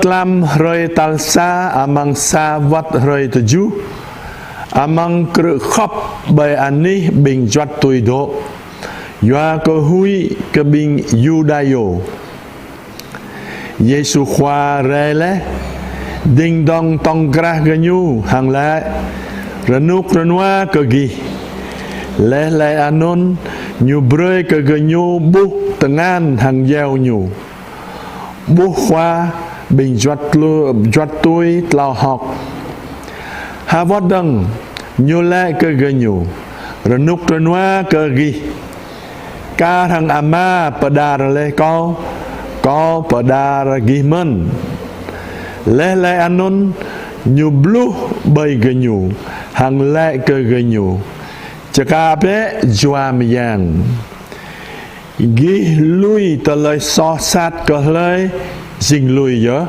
lam rơi talsa amang sa wat rơi tuju amang kru khop bay ani bing jwat tui do yoa ko hui ke bing yudayo Yesu khoa rele ding dong tong grah ganyu hang la renuk renwa ke gi le le anon nyu brơi ke ganyu bu tengan hang gieo nyu bu khoa bình jwat tui tlau học ha vót đăng nyu le ke ganyu renuk renwa ke gi ka thằng ama pada le có pada gi men le le anon nyu blu bay ganyu hang le ke ganyu chaka pe juam yang gi lui ta lời so sát cơ lời dình lui nhớ